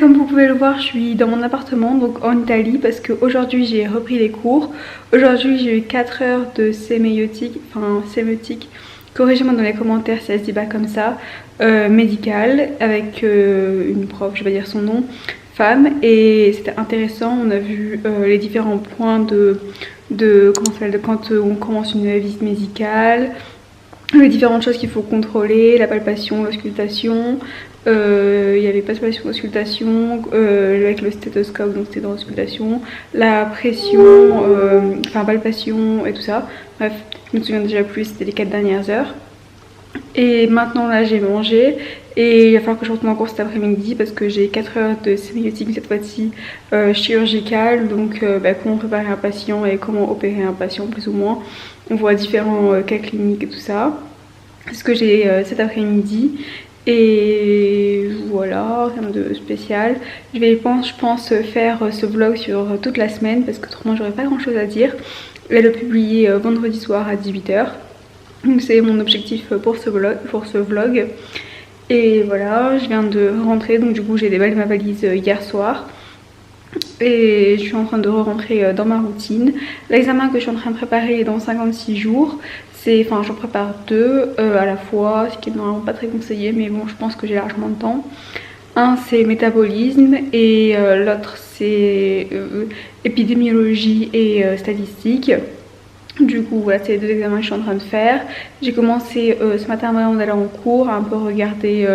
comme vous pouvez le voir, je suis dans mon appartement, donc en Italie, parce qu'aujourd'hui j'ai repris les cours. Aujourd'hui j'ai eu 4 heures de sémiotique, corrigez-moi dans les commentaires si ça se dit pas comme ça, médicale, avec une prof, je vais dire son nom, femme, et c'était intéressant. On a vu les différents points de quand on commence une visite médicale, les différentes choses qu'il faut contrôler, la palpation, l'auscultation. Il y avait palpation, auscultation avec le stéthoscope, donc c'était dans l'auscultation, la pression, palpation et tout ça. Bref, je me souviens déjà plus, c'était les 4 dernières heures. Et maintenant là j'ai mangé et il va falloir que je retourne en cours cet après-midi parce que j'ai 4 heures de sémiotique, cette fois-ci chirurgicale, donc comment préparer un patient et comment opérer un patient plus ou moins. On voit différents cas cliniques et tout ça. C'est ce que j'ai cet après-midi. Et voilà, rien de spécial. Je vais, je pense, faire ce vlog sur toute la semaine parce que autrement j'aurais pas grand chose à dire. Je vais le publier vendredi soir à 18 h. Donc c'est mon objectif pour ce vlog. Et voilà, je viens de rentrer, donc du coup j'ai déballé ma valise hier soir. Et je suis en train de re-rentrer dans ma routine. L'examen que je suis en train de préparer est dans 56 jours. J'en prépare 2 à la fois, ce qui est normalement pas très conseillé, mais bon, je pense que j'ai largement le temps. Un c'est métabolisme et l'autre c'est épidémiologie et statistique. Du coup voilà, c'est les 2 examens que je suis en train de faire. J'ai commencé ce matin avant d'aller en cours à un peu regarder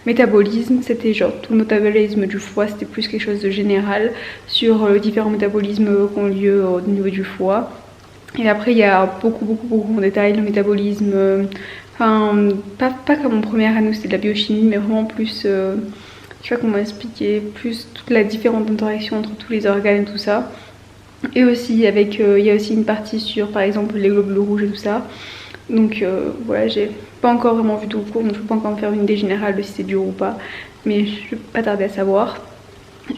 métabolisme. C'était genre tout le métabolisme du foie, c'était plus quelque chose de général sur les différents métabolismes qui ont lieu au niveau du foie. Et après il y a beaucoup en détail le métabolisme, pas comme en première année où c'était de la biochimie, mais vraiment plus, je sais pas comment expliquer, plus toute la différente interaction entre tous les organes et tout ça. Et aussi avec, il y a aussi une partie sur par exemple les globules rouges et tout ça. Donc voilà, j'ai pas encore vraiment vu tout le cours, donc je peux pas encore me faire une idée générale de si c'est dur ou pas, mais je vais pas tarder à savoir.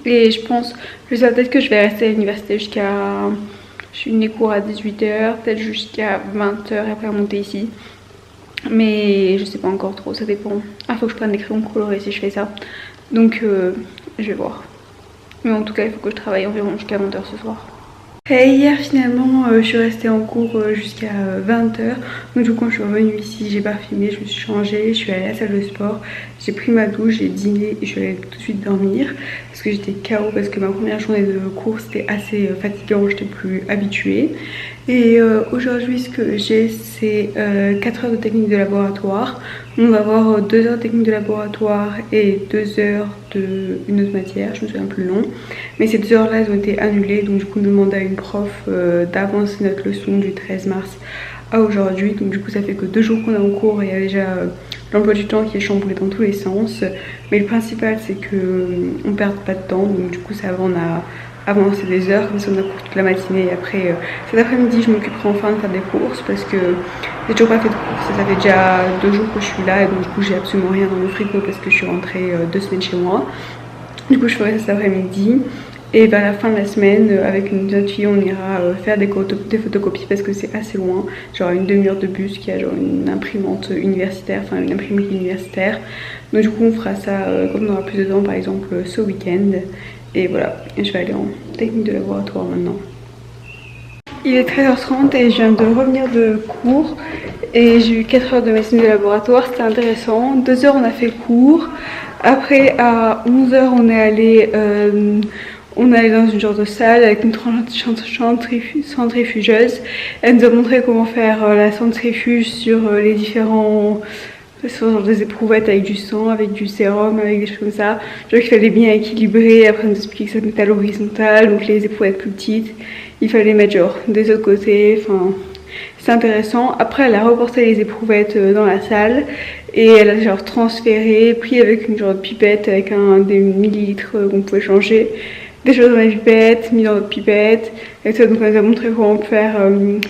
Et je pense, je sais peut-être que je vais rester à l'université jusqu'à, je suis une cours à 18 h, peut-être jusqu'à 20 h et après monter ici. Mais je sais pas encore trop, ça dépend. Ah, faut que je prenne des crayons colorés si je fais ça. Donc je vais voir. Mais en tout cas il faut que je travaille environ jusqu'à 20 h ce soir. Et hier finalement je suis restée en cours jusqu'à 20 h. Donc du coup quand je suis revenue ici j'ai pas filmé, je me suis changée, je suis allée à la salle de sport, j'ai pris ma douche, j'ai dîné et je suis allée tout de suite dormir parce que j'étais KO, parce que ma première journée de cours c'était assez fatigant, j'étais plus habituée. Et aujourd'hui ce que j'ai c'est 4 heures de technique de laboratoire. On va avoir 2 heures de technique de laboratoire et 2 heures d'une autre matière, je me souviens plus le nom. Mais ces 2 heures là elles ont été annulées, donc du coup on demande à une prof d'avancer notre leçon du 13 mars à aujourd'hui. Donc du coup ça fait que 2 jours qu'on est en cours et il y a déjà l'emploi du temps qui est chamboulé dans tous les sens. Mais le principal c'est qu'on ne perde pas de temps, donc du coup ça va, on a avancé des heures, comme ça on a cours toute la matinée. Et après cet après-midi je m'occuperai enfin de faire des courses parce que j'ai toujours pas fait de courses. Ça fait déjà 2 jours que je suis là et donc du coup j'ai absolument rien dans le frigo parce que je suis rentrée 2 semaines chez moi. Du coup je ferai ça cet après-midi. Et vers la fin de la semaine, avec une autre fille, on ira faire des photocopies parce que c'est assez loin. Genre une demi-heure de bus qui a genre une imprimante universitaire, enfin une imprimerie universitaire. Donc du coup on fera ça comme on aura plus de temps, par exemple ce week-end. Et voilà, je vais aller en technique de laboratoire maintenant. Il est 13h30 et je viens de revenir de cours. Et j'ai eu 4 heures de médecine de laboratoire, c'était intéressant. 2 heures on a fait cours. Après à 11 h on est allé dans une genre de salle avec une centrifugeuse. Elle nous a montré comment faire la centrifuge sur les différents, sur des éprouvettes avec du sang, avec du sérum, avec des choses comme ça. Genre qu'il fallait bien équilibrer. Après on nous explique que ça mettait à l'horizontale, donc les éprouvettes plus petites, il fallait mettre genre des autres côtés, enfin c'est intéressant. Après elle a reporté les éprouvettes dans la salle et elle a genre transféré, pris avec une genre de pipette avec des millilitres qu'on pouvait changer, des choses dans la pipette, mis dans notre pipette, et ça. Donc on nous a montré comment faire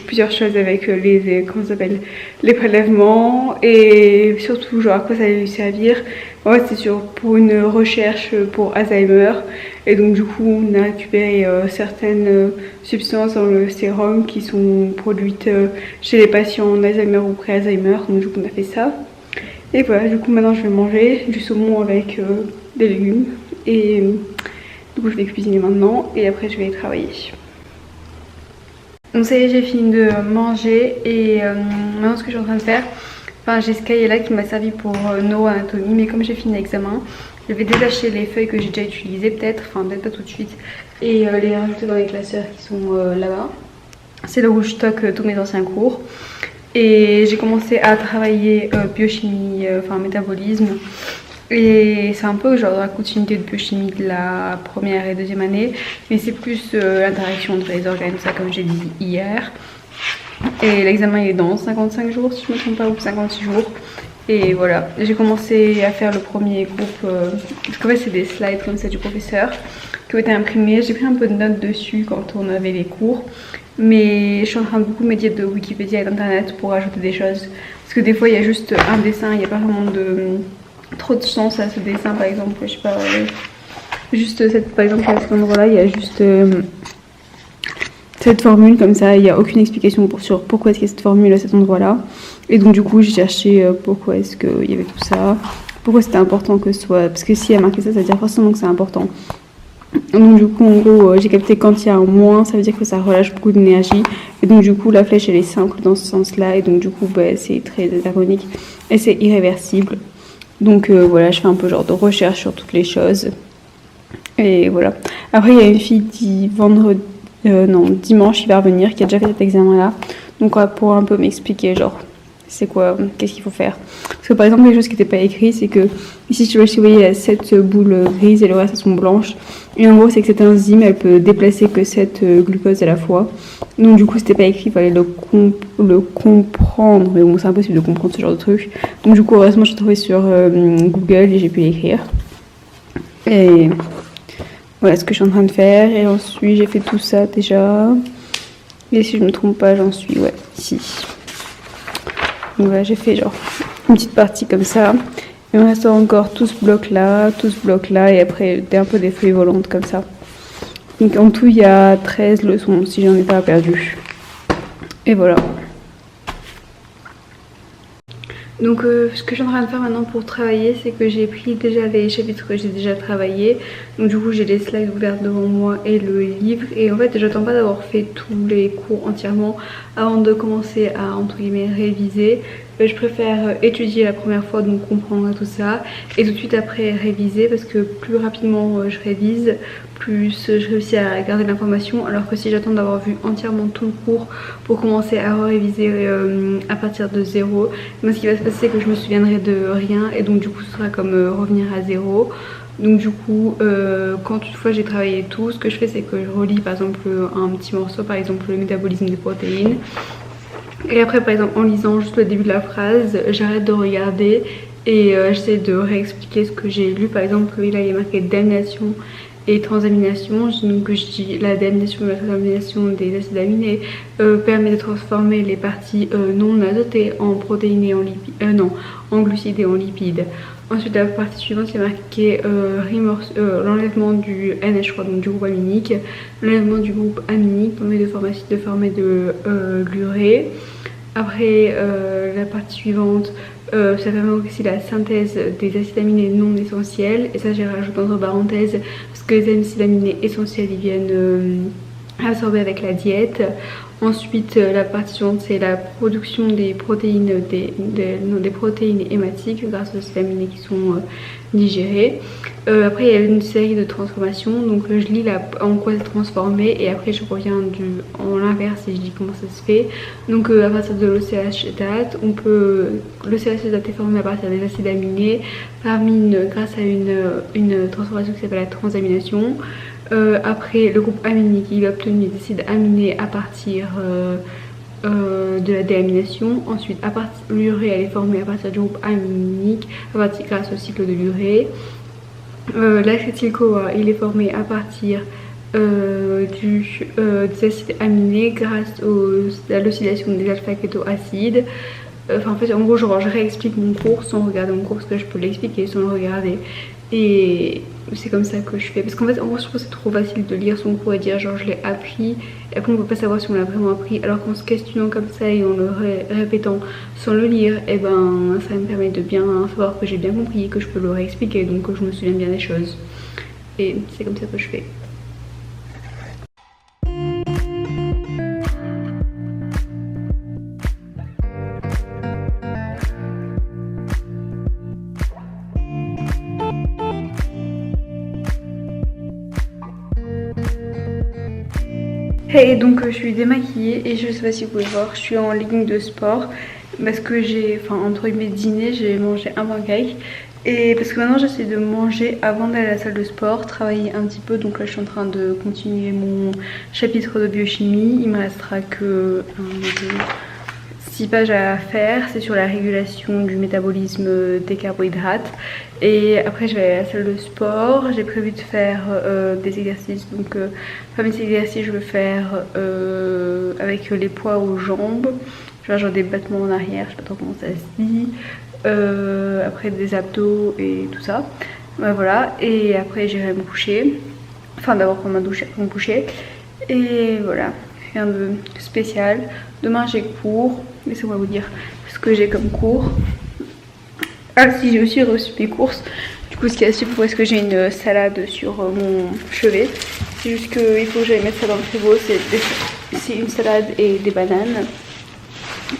plusieurs choses avec les prélèvements et surtout genre à quoi ça allait lui servir. En fait c'est pour une recherche pour Alzheimer, et donc du coup on a récupéré certaines substances dans le sérum qui sont produites chez les patients en Alzheimer ou pré-Alzheimer. Donc du coup on a fait ça. Et voilà, du coup maintenant je vais manger du saumon avec des légumes et du coup je vais cuisiner maintenant et après je vais travailler. Donc ça y est, j'ai fini de manger et maintenant ce que je suis en train de faire, enfin j'ai ce cahier là qui m'a servi pour neuroanatomie, mais comme j'ai fini l'examen, je vais détacher les feuilles que j'ai déjà utilisées peut-être, enfin peut-être pas tout de suite, et les rajouter dans les classeurs qui sont là-bas. C'est là où je stocke tous mes anciens cours. Et j'ai commencé à travailler biochimie, enfin métabolisme. Et c'est un peu genre dans la continuité de biochimie de la première et deuxième année. Mais c'est plus l'interaction entre les organes, ça comme j'ai dit hier. Et l'examen il est dans 55 jours si je ne me trompe pas, ou 56 jours. Et voilà, j'ai commencé à faire le premier groupe, parce qu'en fait c'est des slides comme ça du professeur qui ont été imprimés. J'ai pris un peu de notes dessus quand on avait les cours. Mais je suis en train de beaucoup m'aider de Wikipédia et d'internet pour ajouter des choses. Parce que des fois il y a juste un dessin, il n'y a pas vraiment trop de sens à ce dessin par exemple. Je sais pas, juste par exemple à cet endroit là il y a juste cette formule comme ça. Il n'y a aucune explication sur pourquoi est-ce qu'il y a cette formule à cet endroit là. Et donc du coup j'ai cherché pourquoi est-ce qu'il y avait tout ça. Pourquoi c'était important que ce soit. Parce que si elle a marqué ça, ça veut dire forcément que c'est important. Donc du coup en gros j'ai capté quand il y a un moins, ça veut dire que ça relâche beaucoup d'énergie. Et donc du coup la flèche elle est simple dans ce sens là. Et donc du coup bah, c'est très harmonique et c'est irréversible. Donc voilà, je fais un peu genre de recherche sur toutes les choses. Et voilà. Après il y a une fille qui dimanche il va revenir, qui a déjà fait cet examen là. Donc pour un peu m'expliquer genre c'est quoi, qu'est-ce qu'il faut faire. Parce que par exemple les choses qui n'étaient pas écrites, c'est que ici si vous voyez il y a 7 boules grises et le reste elles sont blanches. Et en gros c'est que cette enzyme elle peut déplacer que 7 glucoses à la fois. Donc du coup c'était pas écrit, il fallait le comprendre. Mais bon c'est impossible de comprendre ce genre de truc. Donc du coup heureusement j'ai trouvé sur Google et j'ai pu l'écrire. Et voilà ce que je suis en train de faire. Et ensuite j'ai fait tout ça déjà. Et si je me trompe pas j'en suis ici. Donc voilà, j'ai fait genre une petite partie comme ça. Et il me reste encore tout ce bloc là, et après un peu des feuilles volantes comme ça. Donc en tout il y a 13 leçons si j'en ai pas perdu. Et voilà. Donc ce que je suis en train de faire maintenant pour travailler, c'est que j'ai pris déjà les chapitres que j'ai déjà travaillé. Donc du coup j'ai les slides ouvertes devant moi et le livre. Et en fait j'attends pas d'avoir fait tous les cours entièrement avant de commencer à entre guillemets réviser. Je préfère étudier la première fois, donc comprendre tout ça, et tout de suite après réviser, parce que plus rapidement je révise, plus je réussis à garder l'information, alors que si j'attends d'avoir vu entièrement tout le cours pour commencer à réviser à partir de zéro, moi ce qui va se passer c'est que je me souviendrai de rien, et donc du coup ce sera comme revenir à zéro. Donc du coup quand une fois j'ai travaillé tout, ce que je fais c'est que je relis par exemple un petit morceau, par exemple le métabolisme des protéines. Et après par exemple en lisant juste le début de la phrase, j'arrête de regarder et j'essaie de réexpliquer ce que j'ai lu. Par exemple là il est marqué damnation et transamination, donc je dis la damnation et la transamination des acides aminés permet de transformer les parties non azotées en protéines et en lipides, en glucides et en lipides. Ensuite la partie suivante c'est marqué l'enlèvement du NH, je crois, donc du groupe aminique. L'enlèvement du groupe aminique permet de former de l'urée. Après la partie suivante ça permet aussi la synthèse des acides aminés non essentiels, et ça j'ai rajouté entre parenthèses parce que les acides aminés essentiels ils viennent absorbés avec la diète. Ensuite la partie suivante c'est la production des protéines, des protéines hématiques grâce aux acides aminés qui sont digérés. Après il y a une série de transformations, donc je lis en quoi c'est transformé et après je reviens en l'inverse et je dis comment ça se fait. Donc à partir de l'OCH-date, l'OCH-date est formé à partir des acides aminés grâce à une transformation qui s'appelle la transamination. Après le groupe aminique il a obtenu des acides aminés à partir de la déamination. Ensuite l'urée elle est formée à partir du groupe aminique grâce au cycle de l'urée. L'acétyl-CoA il est formé à partir des acides aminés grâce à l'oxydation des alpha-kétoacides. Enfin en fait en gros je réexplique mon cours sans regarder mon cours parce que je peux l'expliquer sans le regarder. Et c'est comme ça que je fais, parce qu'en fait en gros je trouve que c'est trop facile de lire son cours et dire genre je l'ai appris, et après on peut pas savoir si on l'a vraiment appris, alors qu'en se questionnant comme ça et en le répétant sans le lire, et ben ça me permet de bien savoir que j'ai bien compris, que je peux le réexpliquer, donc que je me souviens bien des choses. et c'est comme ça que je fais. Et donc je suis démaquillée et je sais pas si vous pouvez voir, je suis en legging de sport parce que j'ai, enfin entre guillemets dîner, j'ai mangé un pancake et parce que maintenant j'essaie de manger avant d'aller à la salle de sport, travailler un petit peu. Donc là je suis en train de continuer mon chapitre de biochimie, il me restera que 6 pages à faire, c'est sur la régulation du métabolisme des carbohydrates. Et après je vais aller à la salle de sport, j'ai prévu de faire des exercices. Donc parmi ces exercices je vais faire avec les poids aux jambes, genre des battements en arrière, je sais pas trop comment ça se dit, après des abdos et tout ça. Voilà, et après j'irai me coucher, enfin d'abord prendre ma douche après me coucher. Et voilà, rien de spécial. Demain j'ai cours, laissez-moi vous dire ce que j'ai comme cours. Ah si, j'ai aussi reçu mes courses. Du coup ce qui est assez pour, est-ce que j'ai une salade sur mon chevet. C'est juste qu'il faut que j'aille mettre ça dans le frigo. C'est une salade et des bananes.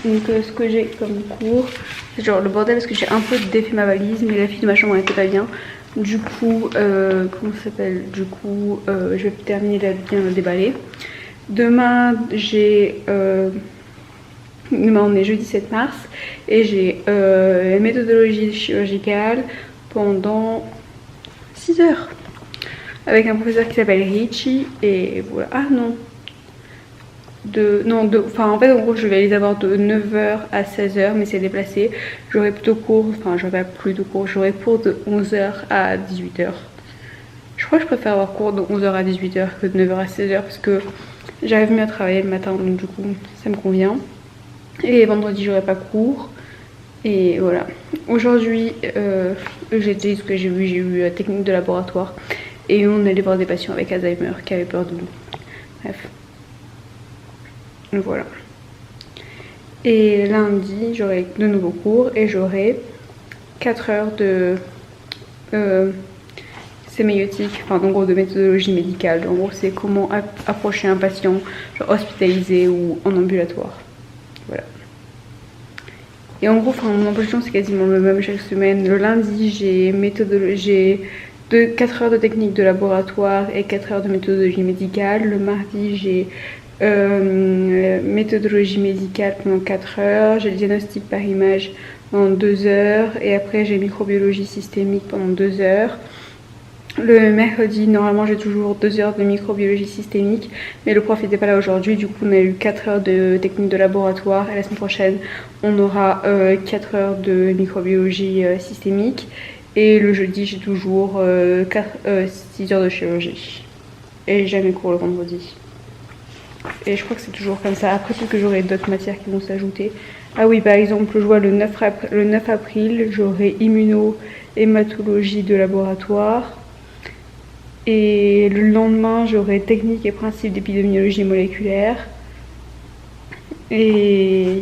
Donc ce que j'ai comme cours, c'est genre le bordel parce que j'ai un peu défait ma valise, mais la fille de ma chambre n'était pas bien. Du coup, comment ça s'appelle, du coup je vais terminer de bien le déballer. Demain j'ai... Demain on est jeudi 7 mars et j'ai méthodologie chirurgicale pendant 6 heures avec un professeur qui s'appelle Richie. Et voilà, ah non, enfin en fait en gros je vais les avoir de 9h à 16h, mais c'est déplacé. J'aurai plutôt cours, enfin j'aurai pas plus de cours, j'aurai cours de 11h à 18h. Je crois que je préfère avoir cours de 11h à 18h que de 9h à 16h parce que j'arrive mieux à travailler le matin, donc du coup ça me convient. Et vendredi j'aurai pas cours. Et voilà. Aujourd'hui j'ai dit ce que j'ai eu technique de laboratoire. Et on allait voir des patients avec Alzheimer qui avaient peur de nous. Bref. Voilà. Et lundi j'aurai de nouveaux cours et j'aurai 4 heures de séméiotique, enfin en gros de méthodologie médicale. En gros c'est comment approcher un patient genre hospitalisé ou en ambulatoire. Voilà. Et en gros, mon emploi du temps c'est quasiment le même chaque semaine. Le lundi j'ai 4 heures de technique de laboratoire et 4 heures de méthodologie médicale. Le mardi j'ai méthodologie médicale pendant 4 heures. J'ai le diagnostic par image pendant 2 heures. Et après j'ai microbiologie systémique pendant 2 heures. Le mercredi, normalement j'ai toujours 2 heures de microbiologie systémique, mais le prof n'était pas là aujourd'hui, du coup on a eu 4 heures de technique de laboratoire et la semaine prochaine on aura 4 heures de microbiologie systémique. Et le jeudi j'ai toujours 6 heures de chirurgie et jamais cours le vendredi. Et je crois que c'est toujours comme ça. Après peut-être que j'aurai d'autres matières qui vont s'ajouter. Ah oui, par exemple je vois le 9 avril j'aurai immuno-hématologie de laboratoire. Et le lendemain, j'aurai technique et principes d'épidémiologie moléculaire et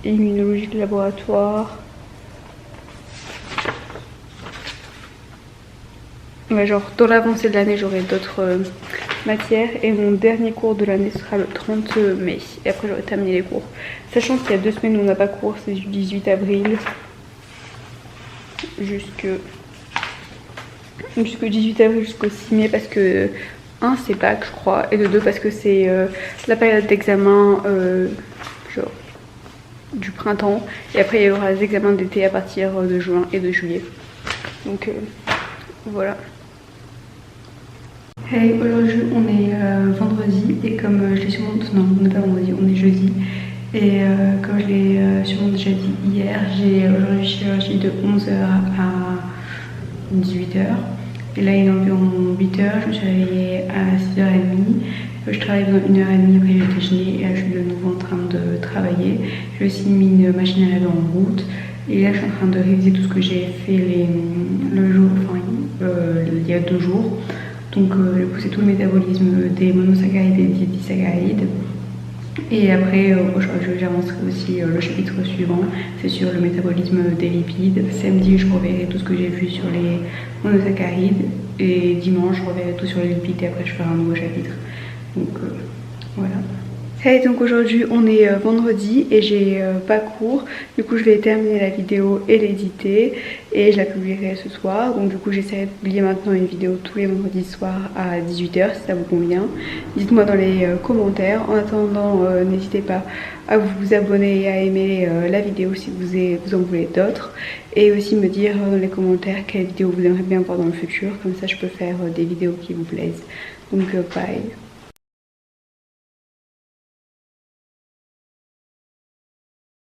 immunologie de laboratoire. Ouais, genre dans l'avancée de l'année, j'aurai d'autres matières et mon dernier cours de l'année sera le 30 mai. Et après, j'aurai terminé les cours. Sachant qu'il y a 2 semaines où on n'a pas cours, c'est du 18 avril jusqu'au 18 avril jusqu'au 6 mai parce que 1 c'est Pâques je crois et de 2 parce que c'est la période d'examen genre du printemps et après il y aura les examens d'été à partir de juin et de juillet. Donc voilà. Hey, aujourd'hui on est vendredi et comme je l'ai sûrement... Non, on n'est pas vendredi, on est jeudi. Et comme je l'ai sûrement déjà dit hier, j'ai aujourd'hui chirurgie de 11h à 18h. Et là il est environ 8h, je me suis réveillée à 6h30. Je travaille pendant 1h30, après j'ai déjeuné et là je suis de nouveau en train de travailler. J'ai aussi mis une machine à laver en route. Et là je suis en train de réviser tout ce que j'ai fait le jour, enfin il y a 2 jours. Donc du coup c'est tout le métabolisme des monosaccharides et des disaccharides. Et après j'avancerai aussi le chapitre suivant, c'est sur le métabolisme des lipides. Samedi je reverrai tout ce que j'ai vu sur les monosaccharides et dimanche je reverrai tout sur les Lupita et après je ferai un nouveau chapitre. Donc voilà. Et donc aujourd'hui on est vendredi et j'ai pas cours, du coup je vais terminer la vidéo et l'éditer et je la publierai ce soir. Donc du coup j'essaierai de publier maintenant une vidéo tous les vendredis soirs à 18 h si ça vous convient. Dites-moi dans les commentaires. En attendant n'hésitez pas à vous abonner et à aimer la vidéo si vous en voulez d'autres, et aussi me dire dans les commentaires quelle vidéo vous aimeriez bien voir dans le futur, comme ça je peux faire des vidéos qui vous plaisent. Donc bye.